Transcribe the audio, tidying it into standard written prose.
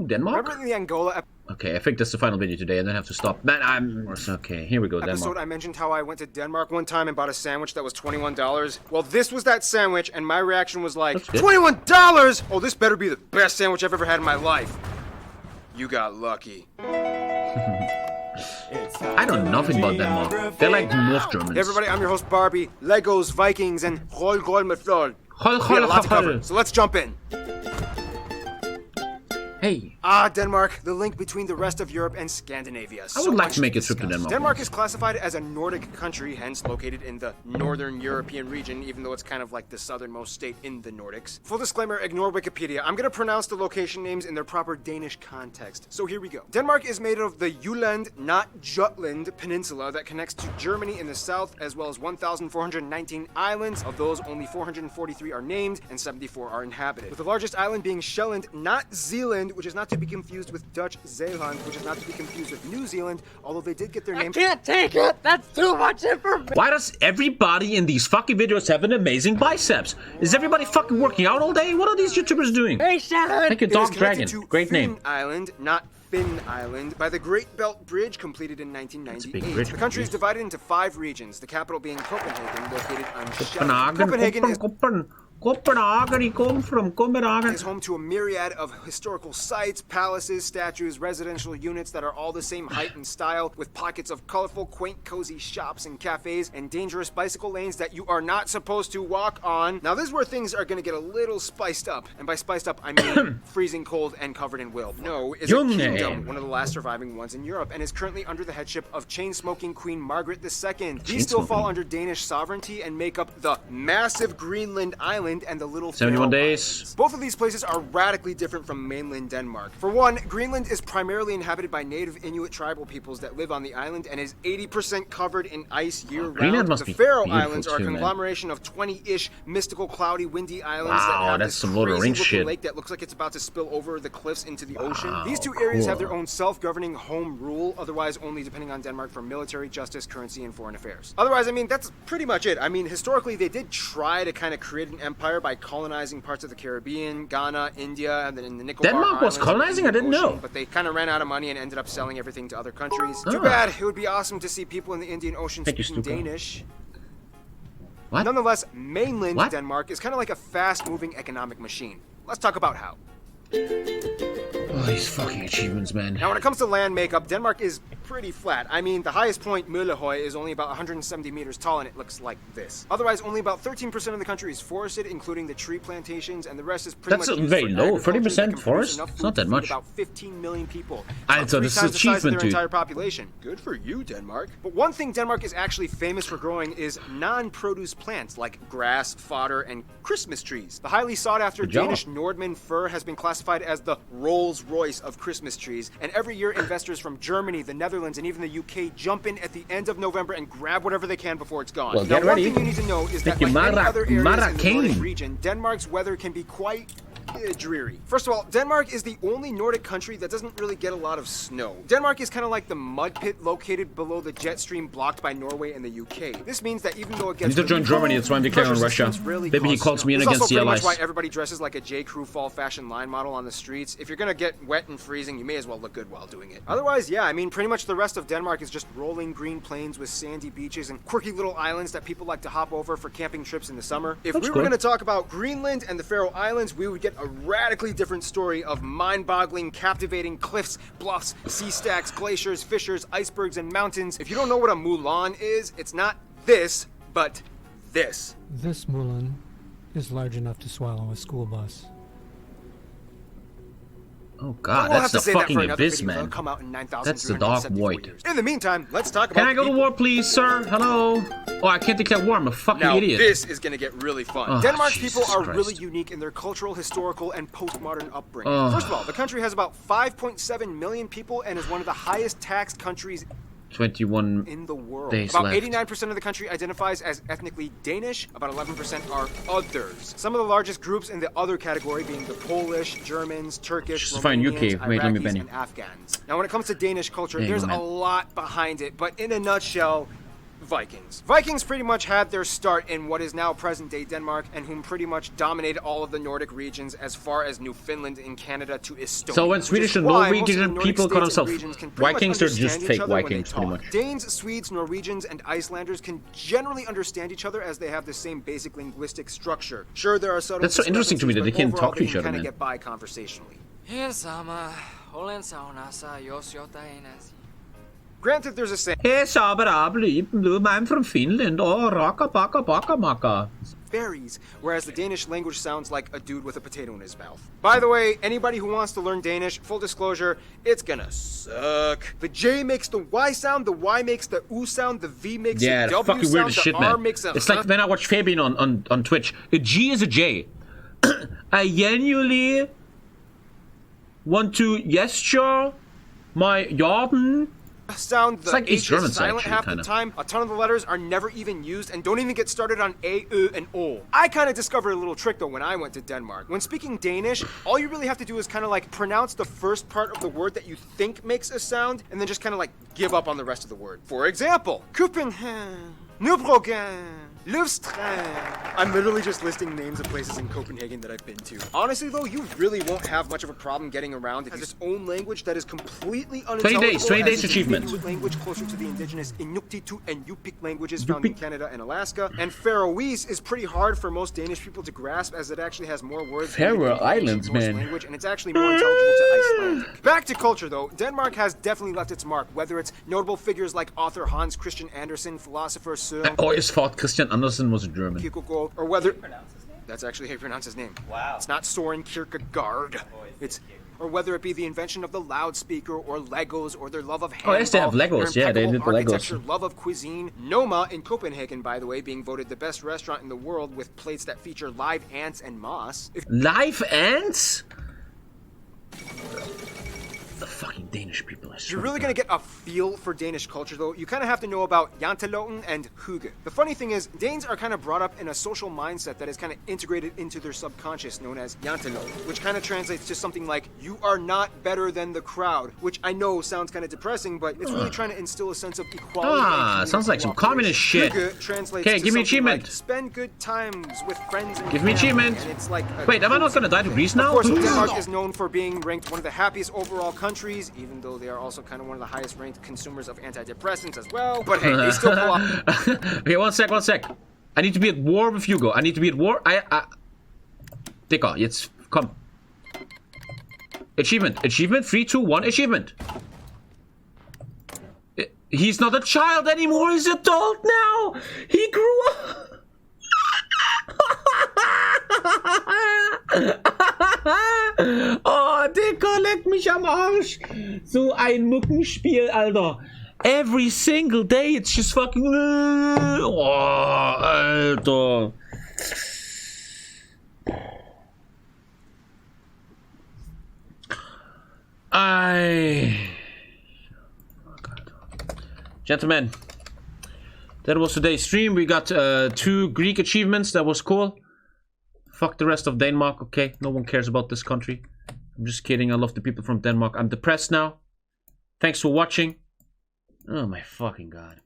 Denmark? Remember the Angola Okay, I think that's the final video today, and then I have to stop. Man, okay, here we go, episode Denmark. I mentioned how I went to Denmark one time and bought a sandwich that was $21. Well, this was that sandwich, and my reaction was like, $21? Oh, this better be the best sandwich I've ever had in my life. You got lucky. I know nothing about Denmark. They're like North Germans. Hey everybody, I'm your host Barbie, Legos, Vikings, and Roll with Flor. We got a lot to cover, so let's jump in. Hey. Denmark, the link between the rest of Europe and Scandinavia. I would like to make a trip to Denmark. Denmark is classified as a Nordic country, hence located in the Northern European region, even though it's kind of like the southernmost state in the Nordics. Full disclaimer, ignore Wikipedia. I'm going to pronounce the location names in their proper Danish context. So here we go. Denmark is made of the Jylland, not Jutland, peninsula that connects to Germany in the south, as well as 1,419 islands. Of those, only 443 are named, and 74 are inhabited. With the largest island being Sjælland, not Zealand, which is not to be confused with Dutch Zeeland, which is not to be confused with New Zealand, although they did get their name. I can't take it! That's too much information! Why does everybody in these fucking videos have an amazing biceps? Is everybody fucking working out all day? What are these YouTubers doing? Hey, Sharon! Thank you, Dog Dragon. Great name. Island, not Finn Island, by the Great Belt Bridge completed in 1998. The country is divided into 5 regions, the capital being Copenhagen, located on Sjælland. Copenhagen is home to a myriad of historical sites, palaces, statues, residential units that are all the same height and style, with pockets of colorful, quaint, cozy shops and cafes, and dangerous bicycle lanes that you are not supposed to walk on. Now this is where things are going to get a little spiced up, and by spiced up I mean freezing cold and covered in wild. No is a kingdom, one of the last surviving ones in Europe, and is currently under the headship of chain-smoking Queen Margaret II. These still fall under Danish sovereignty and make up the massive Greenland island and the little 71 days. Islands. Both of these places are radically different from mainland Denmark. For one, Greenland is primarily inhabited by native Inuit tribal peoples that live on the island and is 80% covered in ice year-round. The Faroe Islands are a conglomeration of 20-ish mystical, cloudy, windy islands that have that's this some Lord of the Rings crazy-looking shit. lake that looks like it's about to spill over the cliffs into the ocean. These two areas have their own self-governing home rule, otherwise only depending on Denmark for military, justice, currency, and foreign affairs. Otherwise, I mean, that's pretty much it. I mean, historically, they did try to kind of create an empire by colonizing parts of the Caribbean, Ghana, India, and then in the Nicobar Denmark was colonizing? I didn't know. But they kind of ran out of money and ended up selling everything to other countries. Too bad. It would be awesome to see people in the Indian Ocean speaking Danish. What? Nonetheless, mainland Denmark is kind of like a fast-moving economic machine. Let's talk about how. Oh, these fucking achievements, man. Now, when it comes to land makeup, Denmark is pretty flat. I mean, the highest point, Mølleøje, is only about 170 meters tall, and it looks like this. Otherwise, only about 13% of the country is forested, including the tree plantations, and the rest is pretty much used very for low. agriculture 30% forest? It's not that much. About 15 million people. So this is the size of their achievement, dude. entire population. Good for you, Denmark. But one thing Denmark is actually famous for growing is non-produce plants like grass, fodder, and Christmas trees. The highly sought-after Danish Nordmann fir has been classified as the Rolls-Royce of Christmas trees, and every year investors from Germany, the Netherlands, and even the UK jump in at the end of November and grab whatever they can before it's gone. Well, now, get one ready. thing you need to know is that like many other areas in the Nordic region, Denmark's weather can be quite dreary. First of all, Denmark is the only Nordic country that doesn't really get a lot of snow. Denmark is kind of like the mud pit located below the jet stream blocked by Norway and the UK. This means that even though it gets He's not joining Germany, that's why I'm declaring on Russia. Maybe he calls me in against the allies. That's why everybody dresses like a J.Crew fall fashion line model on the streets. If you're gonna get wet and freezing, you may as well look good while doing it. Otherwise, yeah, I mean, pretty much the rest of Denmark is just rolling green plains with sandy beaches and quirky little islands that people like to hop over for camping trips in the summer. If we were gonna talk about Greenland and the Faroe Islands, we would get a radically different story of mind-boggling, captivating cliffs, bluffs, sea stacks, glaciers, fissures, icebergs, and mountains. If you don't know what a Mulan is, it's not this, but this. This Mulan is large enough to swallow a school bus. Oh god, that's the fucking abyss, man. That's the dark void. In the meantime, let's talk about. Can I go to war, please, sir? Hello? Oh, I can't declare war. I'm a fucking idiot. Now, this is gonna get really fun. Oh, Denmark's people are really unique in their cultural, historical, and postmodern upbringing. First of all, the country has about 5.7 million people and is one of the highest taxed countries 21 in the world. Days about left. 89% of the country identifies as ethnically Danish, about 11% are others. Some of the largest groups in the other category being the Polish, Germans, Turkish, Romanians, Iraqis, and Afghans. Now when it comes to Danish culture, there's a lot behind it, but in a nutshell, Vikings. Vikings pretty much had their start in what is now present-day Denmark, and whom pretty much dominated all of the Nordic regions as far as Newfoundland in Canada to Estonia. So when Swedish and Norwegian people call themselves Vikings, they're just fake Vikings, pretty much. Danes, Swedes, Norwegians, and Icelanders can generally understand each other as they have the same basic linguistic structure. Sure, there are subtle That's so interesting to me that they can't talk to each other, kind of man. get by conversationally. Granted, there's a saying. Hey, I'm from Finland. Oh, raka baka baka maka. Varies, whereas the Danish language sounds like a dude with a potato in his mouth. By the way, anybody who wants to learn Danish, full disclosure, it's gonna suck. The J makes the Y sound, the Y makes the U sound, the V makes the W fucking sound, weird as the shit, R man. makes a It's like when I watch Fabian on Twitch. A G is a J. I genuinely want to gesture my garden. Sound, the like H East German is silent actually, half kinda. the time. A ton of the letters are never even used, and don't even get started on A, U, and O. I kind of discovered a little trick though when I went to Denmark. When speaking Danish, all you really have to do is kind of like pronounce the first part of the word that you think makes a sound, and then just kind of like give up on the rest of the word. For example, Copenhagen, Nybroggen, Løvstrand. I'm literally just listing names of places in Copenhagen that I've been to. Honestly though, you really won't have much of a problem getting around. It has its own language that is completely unintelligible. 20 days as an achievement. Inuit language closer to the indigenous Inuktitut and Yupik languages found in Canada and Alaska. And Faroese is pretty hard for most Danish people to grasp as it actually has more words than Faroe the Islands, Norse man. language, and it's actually more intelligible to Icelandic. Back to culture though, Denmark has definitely left its mark, whether it's notable figures like author Hans Christian Andersen, philosopher Søren I always thought Christian Andersen was a German. Kierkegaard, or whether that's actually how you pronounce his name. Wow. It's not Soren Kierkegaard. It's or whether it be the invention of the loudspeaker or Legos or their love of handball. Oh, yes, they have Legos. their Yeah, they impeccable did the Legos. architecture, love of cuisine. Noma in Copenhagen, by the way, being voted the best restaurant in the world with plates that feature live ants and moss. If Live ants? The fucking Danish people, I you're swear really to gonna God. get a feel for Danish culture, though, you kind of have to know about janteloven and hygge. The funny thing is, Danes are kind of brought up in a social mindset that is kind of integrated into their subconscious, known as jantelov, which kind of translates to something like, you are not better than the crowd, which I know sounds kind of depressing, but it's really trying to instill a sense of equality. and Sounds like some cooperation. communist shit. Hygge translates Okay, to give me something achievement. like, spend good times with friends and Give me family, achievement. and it's like a Wait, am I not gonna die to thing. Greece Of now? course, Denmark is known for being ranked one of the happiest overall countries, even though they are also kind of one of the highest ranked consumers of antidepressants as well. But hey, they still pull off. Okay, one sec. I need to be at war with Hugo. I need to be at war. Digga, jetzt, komm. Achievement. 3, 2, 1, achievement. He's not a child anymore, he's an adult now! He grew up! Oh, Digga, leck mich am Arsch! So ein Muckenspiel, Alter. Every single day, it's just fucking... Oh, Alter. Gentlemen, that was today's stream. We got 2 Greek achievements. That was cool. Fuck the rest of Denmark, okay? No one cares about this country. I'm just kidding. I love the people from Denmark. I'm depressed now. Thanks for watching. Oh my fucking god.